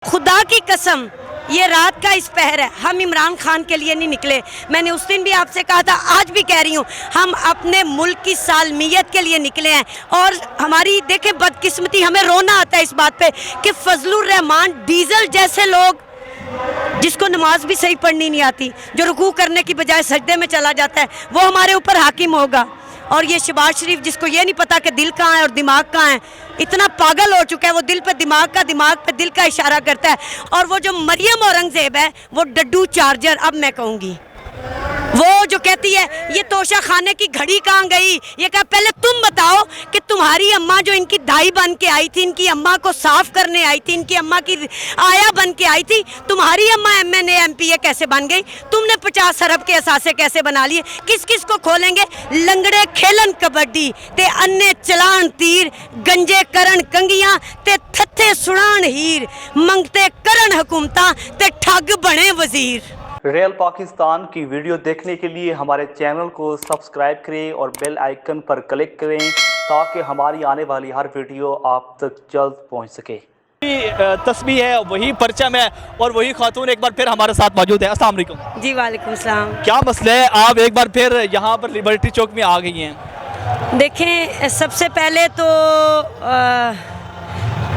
खुदा की कसम ये रात का इस पहर है, हम इमरान खान के लिए नहीं निकले। मैंने उस दिन भी आपसे कहा था, आज भी कह रही हूँ, हम अपने मुल्क की सालमियत के लिए निकले हैं। और हमारी देखें बदकिस्मती, हमें रोना आता है इस बात पे कि फजलुर रहमान डीजल जैसे लोग, जिसको नमाज भी सही पढ़नी नहीं आती, जो रुकू करने की बजाय सजदे में चला जाता है, वो हमारे ऊपर हाकिम होगा। और ये शहबाज शरीफ, जिसको ये नहीं पता कि दिल कहाँ है और दिमाग कहाँ है, इतना पागल हो चुका है, वो दिल पे दिमाग का, दिमाग पे दिल का इशारा करता है। और वो जो मरियम औरंगजेब है, वो डड्डू चार्जर, अब मैं कहूँगी, वो जो कहती है ये तोशा खाने की घड़ी कहाँ गई, ये कहा पहले तुम बताओ कि तुम्हारी अम्मा जो इनकी दाई बन के आई थी, इनकी अम्मा को साफ करने आई थी, इनकी अम्मा की आया बन के आई थी, तुम्हारी अम्मा MNA MPA कैसे बन गई? तुमने 50 अरब के असासे कैसे बना लिए? किस किस को खोलेंगे? लंगड़े खेलन कबड्डी ते अन्ने चलान तीर, गंजे करन कंगियां ते थत्थे सुनान हीर, मंगते करन हुकूमतां ते ठग बने वजीर। रियल पाकिस्तान की वीडियो देखने के लिए हमारे चैनल को सब्सक्राइब करें और बेल आइकन पर क्लिक करें ताकि हमारी आने वाली हर वीडियो आप तक जल्द पहुंच सके। तस्बीह है, वही परचम है और वही खातून एक बार फिर हमारे साथ मौजूद है। अस्सलाम वालेकुम। जी वालेकुम सलाम। क्या मसला है, आप एक बार फिर यहाँ पर लिबर्टी चौक में आ गई हैं? देखें, सबसे पहले तो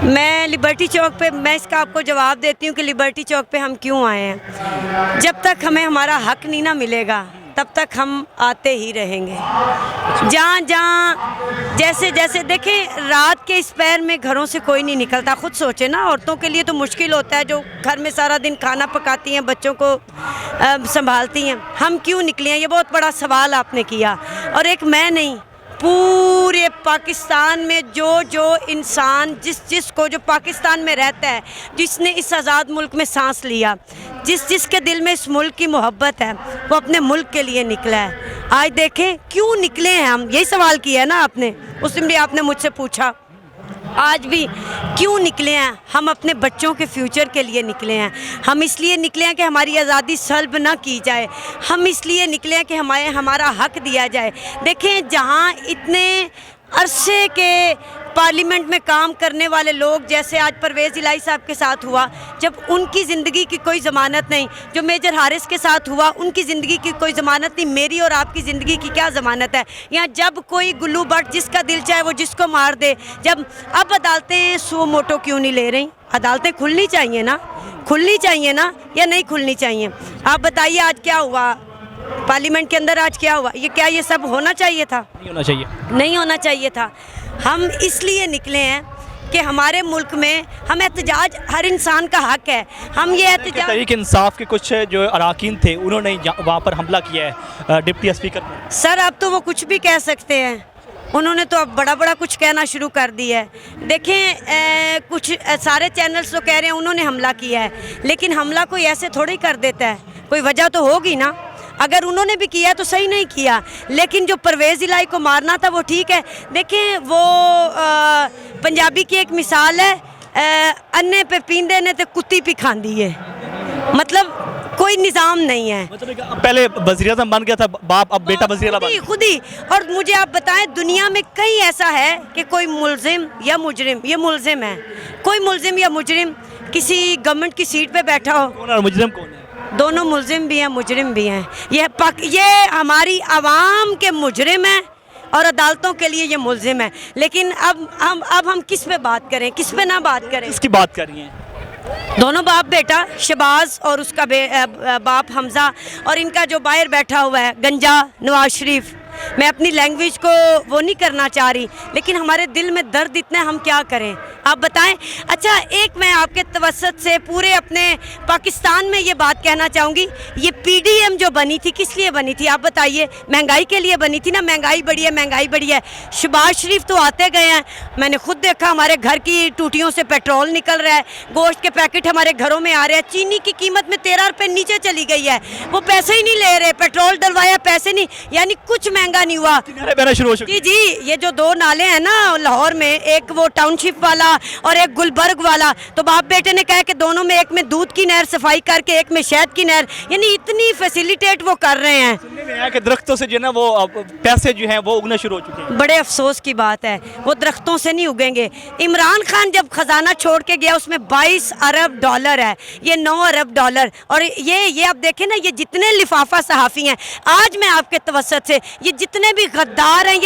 मैं लिबर्टी चौक पे, मैं इसका आपको जवाब देती हूँ कि लिबर्टी चौक पे हम क्यों आए हैं। जब तक हमें हमारा हक नहीं ना मिलेगा, तब तक हम आते ही रहेंगे। जहाँ जहाँ जैसे जैसे देखें, रात के इस पैर में घरों से कोई नहीं निकलता। खुद सोचे ना, औरतों के लिए तो मुश्किल होता है, जो घर में सारा दिन खाना पकाती हैं, बच्चों को संभालती हैं। हम क्यों निकले हैं, ये बहुत बड़ा सवाल आपने किया। और एक मैं नहीं, पूरे पाकिस्तान में जो इंसान, जिसको जो पाकिस्तान में रहता है, जिसने इस आज़ाद मुल्क में सांस लिया, जिसके दिल में इस मुल्क की मोहब्बत है, वो अपने मुल्क के लिए निकला है। आज देखें क्यों निकले हैं हम, यही सवाल किया है ना आपने, उस दिन भी आपने मुझसे पूछा। आज भी क्यों निकले हैं? हम अपने बच्चों के फ्यूचर के लिए निकले हैं। हम इसलिए निकले हैं कि हमारी आज़ादी सल्ब ना की जाए। हम इसलिए निकले हैं कि हमारा हक दिया जाए। देखें, जहां इतने अरसे के पार्लिमेंट में काम करने वाले लोग, जैसे आज परवेज़ इलाही साहब के साथ हुआ, जब उनकी ज़िंदगी की कोई ज़मानत नहीं, जो मेजर हारिस के साथ हुआ, उनकी ज़िंदगी की कोई ज़मानत नहीं, मेरी और आपकी ज़िंदगी की क्या ज़मानत है? यहाँ जब कोई गुल्लू भट्ट जिसका दिल चाहे वो जिसको मार दे, जब अब अदालतें सो मोटो क्यों नहीं ले रही? अदालतें खुलनी चाहिए ना, खुलनी चाहिए ना, या नहीं खुलनी चाहिए? आप बताइए, आज क्या हुआ पार्लिमेंट के अंदर? आज क्या हुआ? ये सब होना चाहिए था? नहीं होना चाहिए, नहीं होना चाहिए था। हम इसलिए निकले हैं कि हमारे मुल्क में हम एहतजाज, हर इंसान का हक है। हम ये एहतजाज, तहरीक इंसाफ के कुछ जो अरकान थे, उन्होंने वहाँ पर हमला किया है डिप्टी स्पीकर ने। सर अब तो वो कुछ भी कह सकते हैं, उन्होंने तो अब बड़ा बड़ा कुछ कहना शुरू कर दिया है। देखें, कुछ सारे चैनल्स तो कह रहे हैं उन्होंने हमला किया है, लेकिन हमला कोई ऐसे थोड़ी कर देता है, कोई वजह तो होगी ना। अगर उन्होंने भी किया तो सही नहीं किया, लेकिन जो परवेज़ इलाही को मारना था वो ठीक है। देखें, वो पंजाबी की एक मिसाल है, अन्ने पे पींदे ने तो कुत्ती भी खांदी है। मतलब कोई निज़ाम नहीं है। मतलब पहले वज़ीर-ए-आज़म बन गया था बाप, अब बेटा वज़ीर बन गया। खुद ही। और मुझे आप बताएं, दुनिया में कहीं ऐसा है कि कोई मुलजिम या मुजरिम, ये मुलजिम है, कोई मुलजिम या मुजरिम किसी गवर्नमेंट की सीट पे बैठा हो? कौन है मुजरिम, कौन है? दोनों मुलजिम भी हैं, मुजरिम भी हैं। ये हमारी आवाम के मुजरिम हैं और अदालतों के लिए ये मुलजिम है। लेकिन अब हम किस पे बात करें, किस पे ना बात करें? किसकी बात कर रही हैं? दोनों बाप बेटा, शहबाज और उसका बाप हमजा, और इनका जो बाहर बैठा हुआ है गंजा नवाज शरीफ। मैं अपनी लैंग्वेज को वो नहीं करना चाह रही, लेकिन हमारे दिल में दर्द इतना है, हम क्या करें आप बताएं। अच्छा, एक मैं आपके तवस्सुत से पूरे अपने पाकिस्तान में ये बात कहना चाहूँगी, ये PDM जो बनी थी, किस लिए बनी थी आप बताइए? महंगाई के लिए बनी थी ना, महंगाई बढ़ी है, महंगाई बढ़ी है। शहबाज शरीफ तो आते गए हैं, मैंने खुद देखा, हमारे घर की टूटियों से पेट्रोल निकल रहा है, गोश्त के पैकेट हमारे घरों में आ रहे हैं, चीनी की कीमत में 13 रुपये नीचे चली गई है, वो पैसे ही नहीं ले रहे, पेट्रोल डलवाया पैसे नहीं, यानी कुछ महंगा नहीं हुआ। जी जी, ये जो 2 नाले हैं ना लाहौर में, एक वो टाउनशिप वाला और एक गुलबर्ग वाला, तो बाप बेटे ने कहा कि दोनों में, एक में दूध की नहर सफाई करके एक में शहद की नहर, यानी इतनी फैसिलिटेट वो कर रहे हैं। सुनने में आया कि दरख्तों से जो है ना वो पैसे जो हैं वो उगना शुरू हो चुके हैं। बड़े अफसोस की बात है, वो दरख्तों से नहीं उगेंगे। इमरान खान जब खजाना छोड़ के गया उसमें 22 अरब डॉलर है, ये 9 अरब डॉलर। और ये आप देखें ना, ये जितने लिफाफा सहाफ़ी हैं, आज मैं आपके तवस्सुत से, ये जितने भी गद्दार हैं,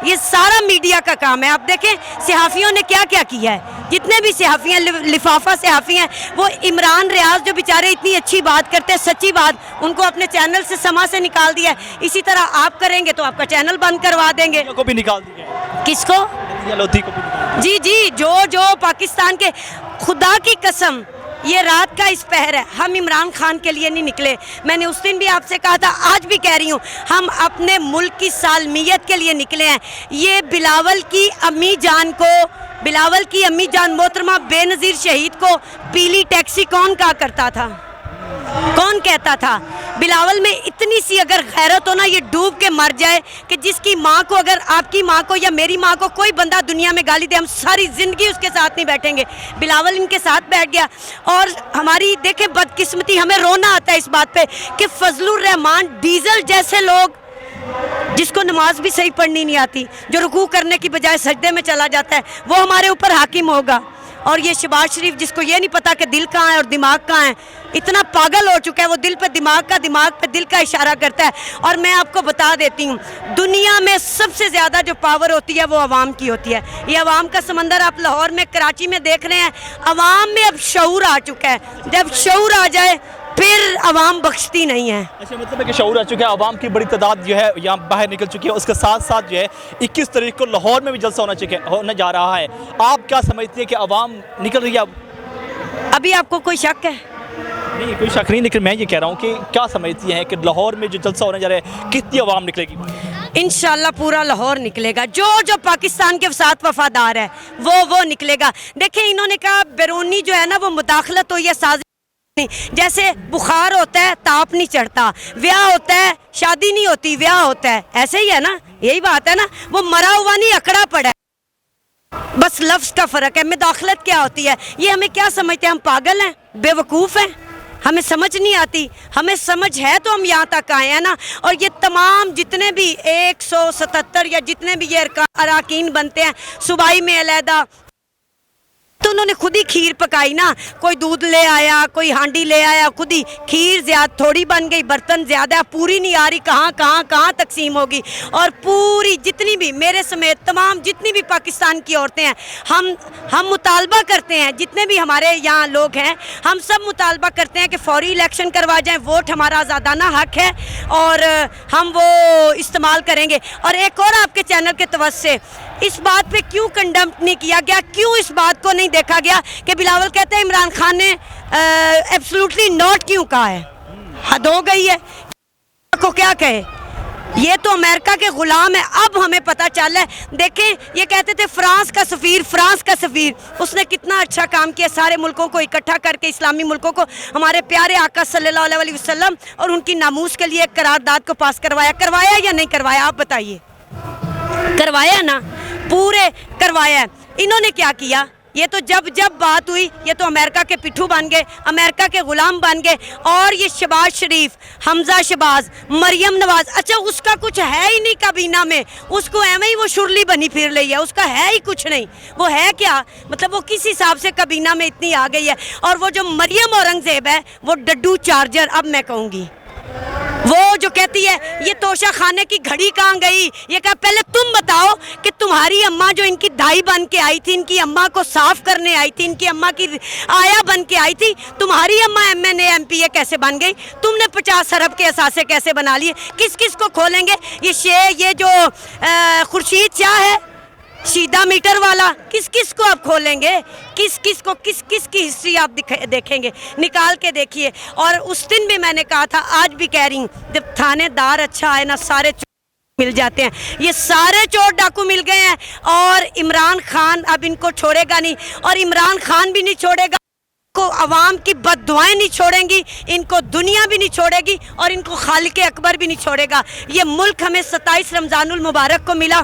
ये सारा मीडिया का काम है। आप देखें सहाफ़ियों ने क्या क्या किया है, जितने भी सहाफ़ी हैं, लिफाफा सहाफ़ी हैं, वो इमरान रियाज जो बेचारे इतनी अच्छी बात करते हैं, सच्ची बात, उनको अपने चैनल से समा से निकाल दिया है। इसी तरह आप करेंगे तो आपका चैनल बंद करवा देंगे। को भी निकाल दिया, किसको? लोधी को भी निकाल जी जी, जो पाकिस्तान के, खुदा की कसम ये रात का इस पहर है, हम इमरान खान के लिए नहीं निकले। मैंने उस दिन भी आपसे कहा था, आज भी कह रही हूँ, हम अपने मुल्क की सालमियत के लिए निकले हैं। ये बिलावल की अम्मी जान मोहतरमा बेनज़ीर शहीद को पीली टैक्सी कौन कहा करता था? कौन कहता था? बिलावल में इतनी सी अगर गैरत हो ना, ये डूब के मर जाए कि जिसकी माँ को, अगर आपकी माँ को या मेरी माँ को कोई बंदा दुनिया में गाली दे, हम सारी ज़िंदगी उसके साथ नहीं बैठेंगे। बिलावल इनके साथ बैठ गया। और हमारी देखें बदकिस्मती, हमें रोना आता है इस बात पे कि फजलुर रहमान डीजल जैसे लोग, जिसको नमाज भी सही पढ़नी नहीं आती, जो रुकू करने की बजाय सजदे में चला जाता है, वो हमारे ऊपर हाकिम होगा। और ये शहबाज शरीफ, जिसको ये नहीं पता कि दिल कहाँ है और दिमाग कहाँ है, इतना पागल हो चुका है, वो दिल पे दिमाग का, दिमाग पे दिल का इशारा करता है। और मैं आपको बता देती हूँ, दुनिया में सबसे ज़्यादा जो पावर होती है वो अवाम की होती है। ये अवाम का समंदर आप लाहौर में, कराची में देख रहे हैं। अवाम में अब शऊर आ चुका है, जब शऊर आ जाए फिर अवाम बख्शती नहीं है। अच्छा, मतलब है कि शऊर आ चुका है, अवाम की बड़ी तादाद जो है यहाँ बाहर निकल चुकी है। उसके साथ साथ जो है 21 तारीख को लाहौर में भी जलसा होने जा रहा है। आप क्या समझते हैं कि अवाम निकल रही है अब? अभी आपको कोई शक है? नहीं, कोई शक नहीं, लेकिन मैं ये कह रहा हूँ कि क्या समझती हैं कि लाहौर में जो जलसा होने जा रहा है, कितनी अवाम निकलेगी? इंशाल्लाह पूरा लाहौर निकलेगा। जो पाकिस्तान के साथ वफादार है वो निकलेगा। देखें, इन्होंने कहा बैरूनी जो है ना वो मुदाखलत हो या साजिश नहीं। जैसे बुखार होता है ताप नहीं चढ़ता, ब्याह होता है शादी नहीं होती, ब्याह होता है, ऐसे ही है ना, यही बात है ना। वो मरा हुआ नहीं, अकड़ा पड़ा है, बस लफ्ज़ का फ़र्क है। मुदाखलत क्या होती है, ये हमें क्या समझते हैं? हम पागल हैं, बेवकूफ़ हैं, हमें समझ नहीं आती। हमें समझ है तो हम यहाँ तक आए हैं ना। और ये तमाम जितने भी 177 या जितने भी ये अरकान बनते हैं, सूबाई में अलहदा, तो उन्होंने खुद ही खीर पकाई ना। कोई दूध ले आया, कोई हांडी ले आया, खुद ही खीर ज़्यादा थोड़ी बन गई, बर्तन ज़्यादा, पूरी नहीं आ रही, कहाँ तकसीम होगी। और पूरी जितनी भी, मेरे समेत तमाम जितनी भी पाकिस्तान की औरतें हैं, हम मुतालबा करते हैं, जितने भी हमारे यहाँ लोग हैं, हम सब मुतालबा करते हैं कि फौरी इलेक्शन करवा जाएं। वोट हमारा आज़ादाना हक है और हम वो इस्तेमाल करेंगे। और एक और आपके चैनल के तवज्जो से, इस बात पे क्यों कंडम नहीं किया गया, क्यों इस बात को नहीं देखा गया कि बिलावल कहते हैं इमरान खान ने एब्सोल्युटली नॉट क्यों कहा है? हद हो गई है, को क्या कहे, ये तो अमेरिका के गुलाम है। अब हमें पता चल है, देखें, ये कहते थे फ्रांस का सफ़ीर, उसने कितना अच्छा काम किया, सारे मुल्कों को इकट्ठा करके, इस्लामी मुल्कों को, हमारे प्यारे आका सल्लल्लाहु अलैहि वसल्लम और उनकी नामूस के लिए एक करारदाद को पास करवाया या नहीं करवाया? आप बताइए। करवाया ना, पूरे करवाया। इन्होंने क्या किया? ये तो जब बात हुई, ये तो अमेरिका के पिट्ठू बन गए, अमेरिका के गुलाम बन गए। और ये शहबाज शरीफ, हमजा शहबाज, मरियम नवाज, अच्छा उसका कुछ है ही नहीं काबीना में, उसको एवं ही वो शुरली बनी फिर रही है, उसका है ही कुछ नहीं। वो है क्या, मतलब वो किस हिसाब से काबीना में इतनी आ गई है। और वो जो मरियम औरंगजेब है, वो डड्डू चार्जर, अब मैं कहूँगी, वो जो कहती है ये तोशा खाने की घड़ी कहाँ गई, ये कहा पहले तुम बताओ कि तुम्हारी अम्मा जो इनकी दाई बन के आई थी, इनकी अम्मा को साफ करने आई थी, इनकी अम्मा की आया बन के आई थी, तुम्हारी अम्मा MNA MPA कैसे बन गई? तुमने 50 अरब के असासे कैसे बना लिए? किस किस को खोलेंगे? ये जो खुर्शीद शाह है, सीधा मीटर वाला, किस किस को आप खोलेंगे? किस किस की हिस्ट्री आप देखेंगे? निकाल के देखिए। और उस दिन भी मैंने कहा था, आज भी कह रही हूँ, जब थानेदार अच्छा आए ना, सारे मिल जाते हैं। ये सारे चोर डाकू मिल गए हैं और इमरान खान अब इनको छोड़ेगा नहीं, और इमरान खान भी नहीं छोड़ेगा, को अवाम की बद्दुआएं नहीं छोड़ेंगी, इनको दुनिया भी नहीं छोड़ेगी और इनको खालिक अकबर भी नहीं छोड़ेगा। ये मुल्क हमें 27 रमज़ानुल मुबारक को मिला।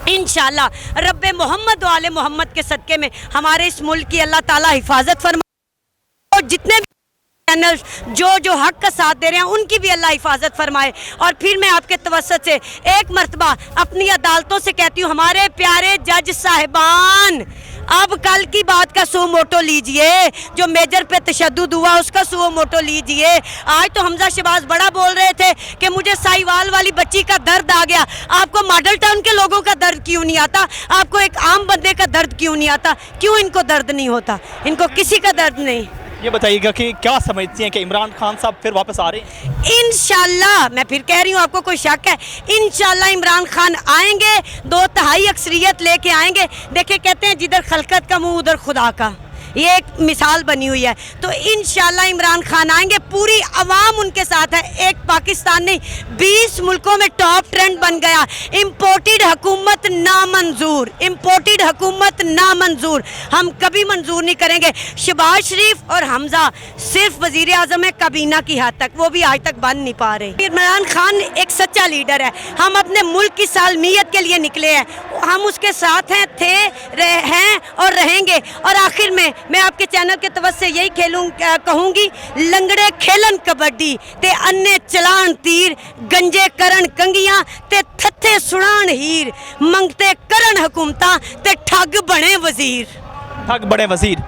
इंशाअल्लाह रब्बे मोहम्मद वाले मोहम्मद के सदक़े में हमारे इस मुल्क की अल्लाह ताला हिफाजत फरमाए। और जितने भी चैनल जो हक का साथ दे रहे हैं उनकी भी अल्लाह हिफाजत फरमाए। और फिर मैं आपके तवस्सुत से एक मर्तबा अपनी अदालतों से कहती हूँ, हमारे प्यारे जज साहिबान, अब कल की बात का सो मोटो लीजिए, जो मेजर पे तशद्दुद हुआ उसका सो मोटो लीजिए। आज तो हमजा शहबाज बड़ा बोल रहे थे कि मुझे साहिवाल वाली बच्ची का दर्द आ गया। आपको मॉडल टाउन के लोगों का दर्द क्यों नहीं आता? आपको एक आम बंदे का दर्द क्यों नहीं आता? क्यों इनको दर्द नहीं होता? इनको किसी का दर्द नहीं। ये बताइएगा कि क्या समझती हैं कि इमरान खान साहब फिर वापस आ रहे हैं? इंशाल्लाह, मैं फिर कह रही हूँ, आपको कोई शक है? इंशाल्लाह इमरान खान आएंगे, 2/3 अक्सरियत लेके आएंगे। देखिए, कहते हैं जिधर खलकत का मुंह उधर खुदा का, ये एक मिसाल बनी हुई है। तो इंशाल्लाह इमरान खान आएंगे, पूरी अवाम उनके साथ है। एक पाकिस्तान नहीं, 20 मुल्कों में टॉप ट्रेंड बन गया। इम्पोर्टेड हुकूमत नामंजूर, इम्पोर्टेड हुकूमत नामंजूर, हम कभी मंजूर नहीं करेंगे। शहबाज शरीफ और हमजा सिर्फ वजीर आजम है काबीना की हद तक, वो भी आज तक बन नहीं पा रहे। इमरान खान एक सच्चा लीडर है, हम अपने मुल्क की सालमियत के लिए निकले हैं, हम उसके साथ हैं, हैं और रहेंगे। और आखिर में मैं आपके चैनल के तवज्जो से यही कहूँगी, लंगड़े खेलन कबड्डी ते अन्ने चलान तीर, गंजे करन कंगियां ते थत्थे सुनान हीर, मंगते करन हुकूमतां ते ठग बने वजीर। ठग बड़े वजीर।